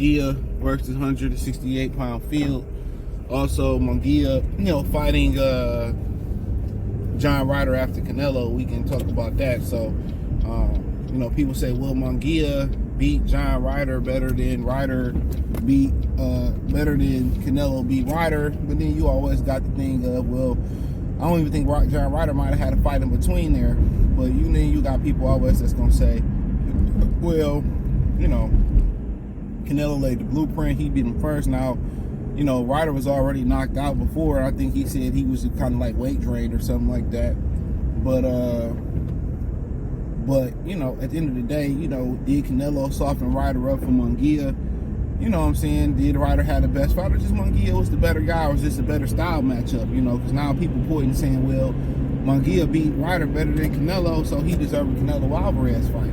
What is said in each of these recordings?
Munguia versus 168-pound field. Also, Munguia, fighting John Ryder after Canelo. We can talk about that. So, people say, well, Munguia beat John Ryder better than Canelo beat Ryder. But then you always got the thing of, well, I don't even think John Ryder might have had a fight in between there. But then you got people always that's going to say, well, Canelo laid the blueprint. He beat him first. Now, Ryder was already knocked out before. I think he said he was kind of like weight drained or something like that. But at the end of the day, did Canelo soften Ryder up for Munguia? You know what I'm saying? Did Ryder have the best fight, or just Munguia was the better guy, or was this a better style matchup? Because now people pointing saying, well, Munguia beat Ryder better than Canelo, so he deserved a Canelo Alvarez fight.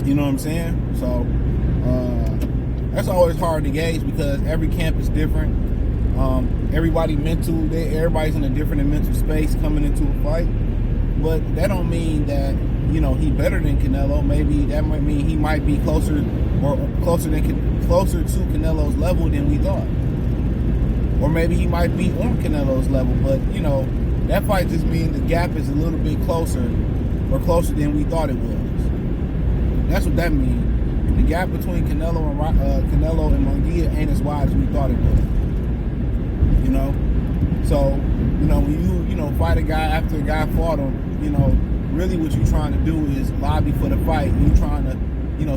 You know what I'm saying? So that's always hard to gauge because every camp is different. Everybody's in a different mental space coming into a fight. But that don't mean that, he better than Canelo. Maybe that might mean he might be closer to Canelo's level than we thought. Or maybe he might be on Canelo's level. But, that fight just means the gap is a little bit closer than we thought it was. That's what that means. The gap between Canelo and Munguia ain't as wide as we thought it was. So, when you fight a guy after a guy fought him, really what you're trying to do is lobby for the fight. You're trying to,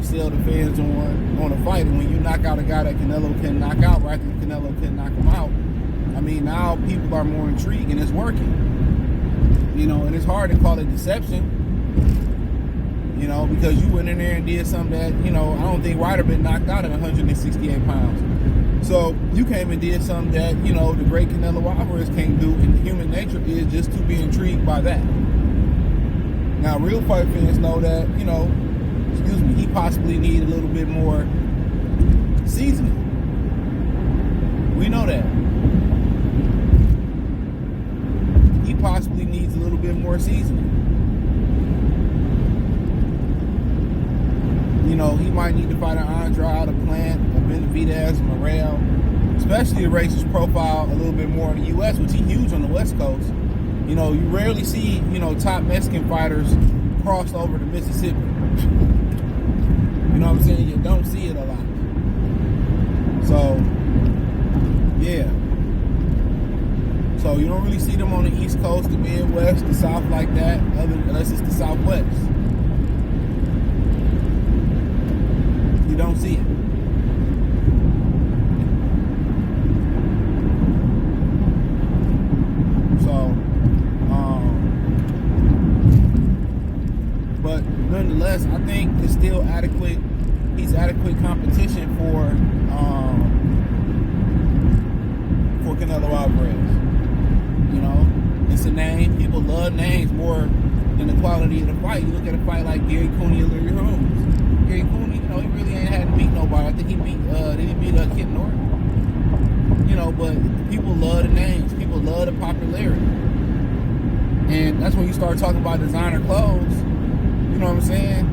sell the fans on a fight. And when you knock out a guy that Canelo can knock out right after Canelo can knock him out, now people are more intrigued and it's working. And it's hard to call it deception. Because you went in there and did something that, I don't think Ryder been knocked out at 168 pounds. So you came and did something that, the great Canelo Alvarez can't do, and human nature is just to be intrigued by that. Now, real fight fans know that, he possibly need a little bit more seasoning. We know that. He possibly needs a little bit more seasoning. He might need to fight an Andrade, a Plant, a Benavidez, Morel, especially to raise his profile a little bit more in the U.S., which he's huge on the West Coast. You rarely see, top Mexican fighters cross over to Mississippi. You know what I'm saying? You don't see it a lot. So, yeah. So you don't really see them on the East Coast, the Midwest, the South like that, unless it's the Southwest. You don't see it. So, but nonetheless, I think it's still adequate. He's adequate competition for Canelo Alvarez. It's a name. People love names more than the quality of the fight. You look at a fight like Gary Cooney or Larry Holmes. Gary Cooney, he really ain't had to beat nobody. I think he beat, did he beat Kid Norton? But people love the names. People love the popularity. And that's when you start talking about designer clothes. You know what I'm saying?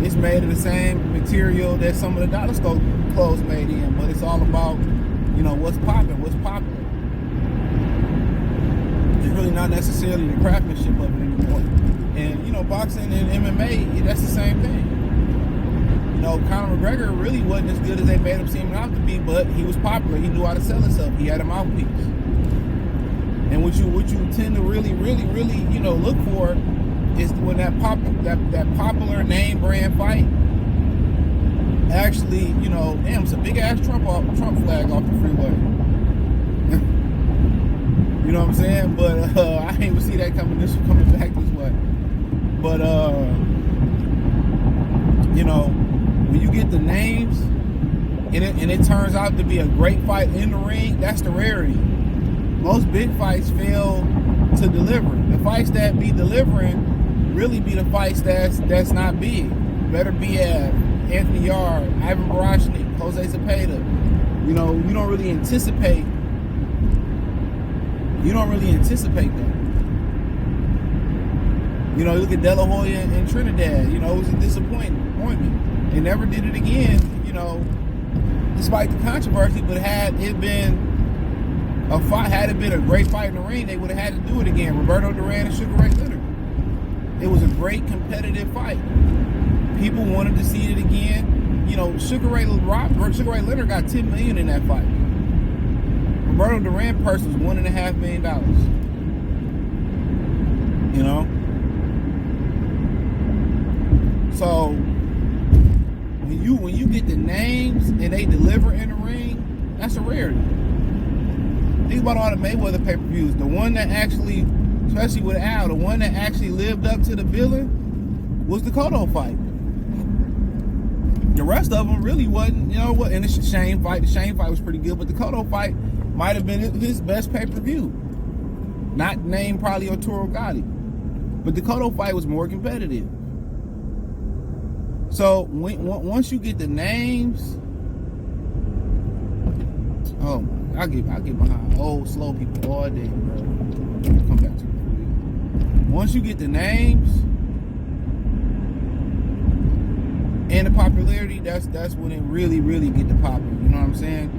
It's made of the same material that some of the dollar store clothes made in, but it's all about, what's popping, what's popular. It's really not necessarily the craftsmanship of it anymore. And, boxing and MMA, that's the same thing. Conor McGregor really wasn't as good as they made him seem out to be, but he was popular. He knew how to sell himself. He had a mouthpiece. And what you tend to really, really, really, look for is when that popular name brand fight actually, damn, it's a big ass Trump flag off the freeway. You know what I'm saying? But I didn't even see that coming back this way. But when you get the names and it turns out to be a great fight in the ring, that's the rarity. Most big fights fail to deliver. The fights that be delivering really be the fights that's not big. Better be at Anthony Yard, Ivan Barashnik, Jose Zepeda. You don't really anticipate that. You look at De La Hoya and Trinidad. It was a disappointment. They never did it again, despite the controversy, but had it been a fight, had it been a great fight in the ring, they would have had to do it again. Roberto Duran and Sugar Ray Leonard. It was a great competitive fight. People wanted to see it again. You know, Sugar Ray Leonard got $10 million in that fight. Roberto Duran purse was $1.5 million. You know, so when you get the names and they deliver in the ring, that's a rarity. Think about all the Mayweather pay-per-views. The one that actually, especially with Al, the one that actually lived up to the billing was the Cotto fight. The rest of them really wasn't, you know what? And it's a Shane fight. The Shane fight was pretty good, but the Cotto fight might have been his best pay-per-view. Not named probably Arturo Gotti, but the Cotto fight was more competitive. So once you get the names, oh, I get behind old slow people all day, bro. Come back to it. Once you get the names and the popularity, that's when it really get the popping. You know what I'm saying?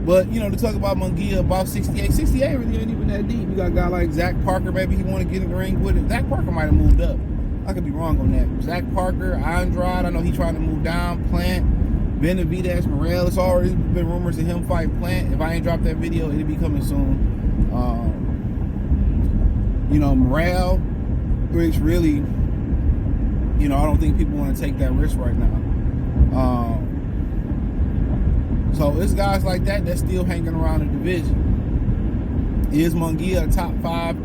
But you know, to talk about Munguia, about 68 really ain't even that deep. You got a guy like Zach Parker, maybe he want to get in the ring with it. Zach Parker might have moved up. I could be wrong on that. Zach Parker, Andrade, I know he's trying to move down. Plant, Benavidez, Morel. It's already been rumors of him fighting Plant. If I ain't dropped that video, it'll be coming soon. You know, Morel, which really, you know, I don't think people want to take that risk right now. So it's guys like that that's still hanging around the division. Is Munguia a top 5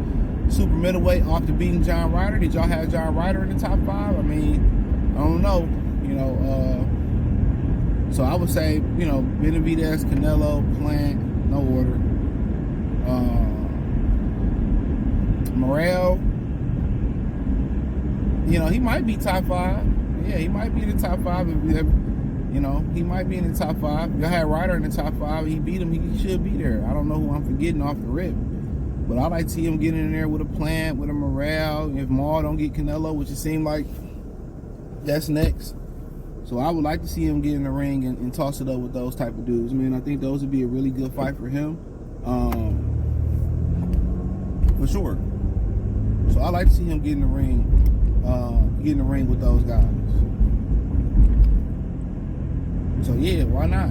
super middleweight off the beating John Ryder? Did y'all have John Ryder in the top 5? I mean, I don't know. You know, so I would say, you know, Benavidez, Canelo, Plant, no order. Morel, you know, he might be top 5. Yeah, he might be in the top 5. You know, he might be in the top 5. Y'all had Ryder in the top 5. He beat him. He should be there. I don't know who I'm forgetting off the rip. But I like to see him getting in there with a Plant, with a Morel. If Maul don't get Canelo, which it seemed like that's next. So I would like to see him get in the ring and toss it up with those type of dudes. I mean, I think those would be a really good fight for him. For sure. So I like to see him get in the ring, with those guys. So yeah, why not?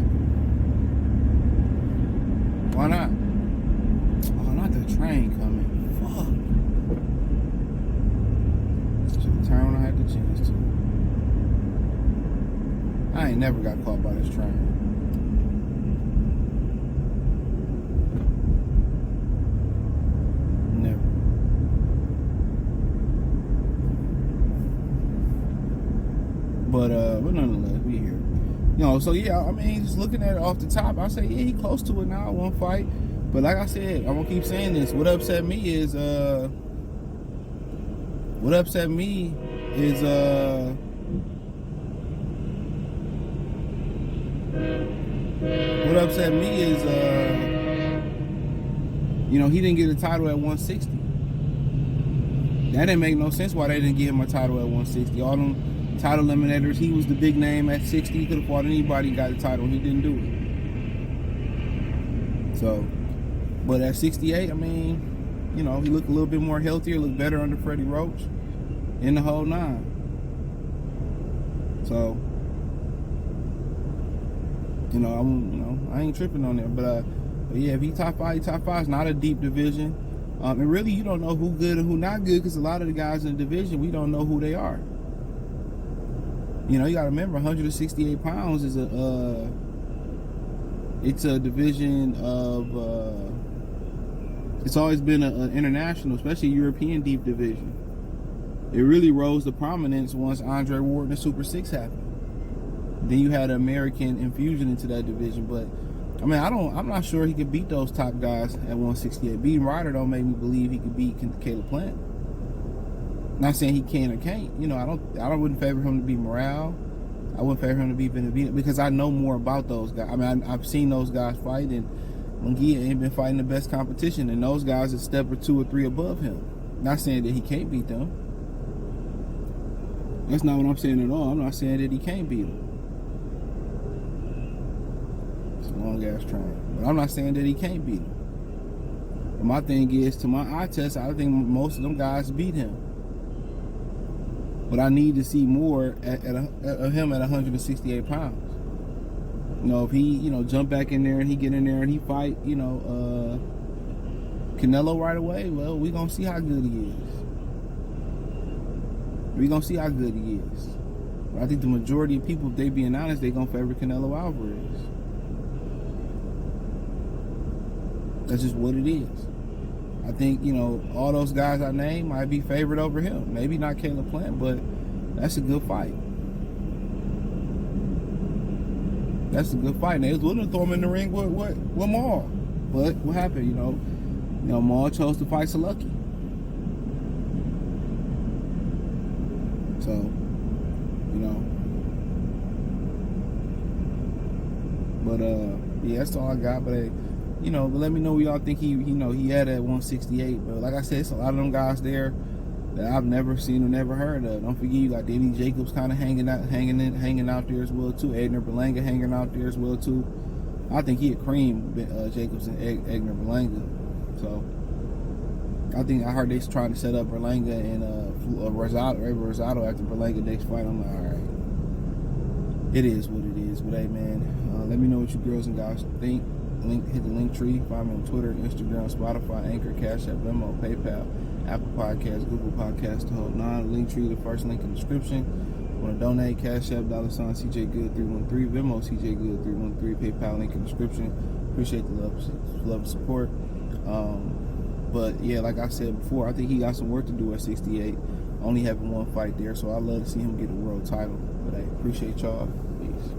Why not? Oh, not the train coming. Fuck. Should have turned when I had the chance to. I ain't never got caught by this train. Never. But nonetheless, we here. You know, so yeah, I mean, just looking at it off the top, I say, yeah, he close to it now, one fight. But like I said, I'm gonna keep saying this. What upset me is you know, he didn't get a title at 160. That didn't make no sense why they didn't give him a title at 160. All them title eliminators, he was the big name at 60. He could have fought anybody, got the title, and he didn't do it. So, but at 68, I mean, you know, he looked a little bit more healthier, looked better under Freddie Roach in the whole 9. So, you know, I ain't tripping on that. But yeah, if he top 5, it's not a deep division. And really, you don't know who good and who not good, because a lot of the guys in the division, we don't know who they are. You know, you got to remember, 168 pounds is it's a division of, it's always been an international, especially European deep division. It really rose to prominence once Andre Ward and the Super 6 happened. Then you had an American infusion into that division. But, I mean, I'm not sure he could beat those top guys at 168. Beating Ryder don't make me believe he could beat Caleb Plant. Not saying he can or can't. You know, I wouldn't favor him to beat Morale. I wouldn't favor him to beat Benavidez because I know more about those guys. I mean, I've seen those guys fight, and Munguia ain't been fighting the best competition, and those guys are a step or 2 or 3 above him. Not saying that he can't beat them. That's not what I'm saying at all. I'm not saying that he can't beat them. long ass train. But I'm not saying that he can't beat him. But my thing is, to my eye test, I think most of them guys beat him. But I need to see more of him at 168 pounds. You know, if he, you know, jump back in there and he get in there and he fight, you know, Canelo right away, well, we gonna see how good he is. We gonna see how good he is. But I think the majority of people, if they being honest, they gonna favor Canelo Alvarez. That's just what it is. I think, you know, all those guys I named might be favored over him. Maybe not Caleb Plant, but that's a good fight. That's a good fight. They was willing to throw him in the ring with Maul. But what happened, you know, Maul chose to fight Saluki. So, you know. But yeah, that's all I got. But you know, but let me know what y'all think he had at 168. But like I said, it's a lot of them guys there that I've never seen or never heard of. Don't forget, you got Danny Jacobs kind of hanging out there as well too. Edner Berlanga hanging out there as well too. I think he'd cream Jacobs and Edner Berlanga. So I heard they trying to set up Berlanga and Rosado after Berlanga next fight. I'm like, all right, it is what it is. But hey, man, let me know what you girls and guys think. Hit the link tree. Find me on Twitter, Instagram, Spotify, Anchor, Cash App, Venmo, PayPal, Apple Podcasts, Google Podcasts, the whole nine. Link tree, the first link in the description. Want to donate? Cash App, $ CJ Good 313, Venmo CJ Good 313, PayPal link in the description. Appreciate the love and support. But yeah, like I said before, I think he got some work to do at 68. Only having one fight there, so I'd love to see him get a world title. But I appreciate y'all. Peace.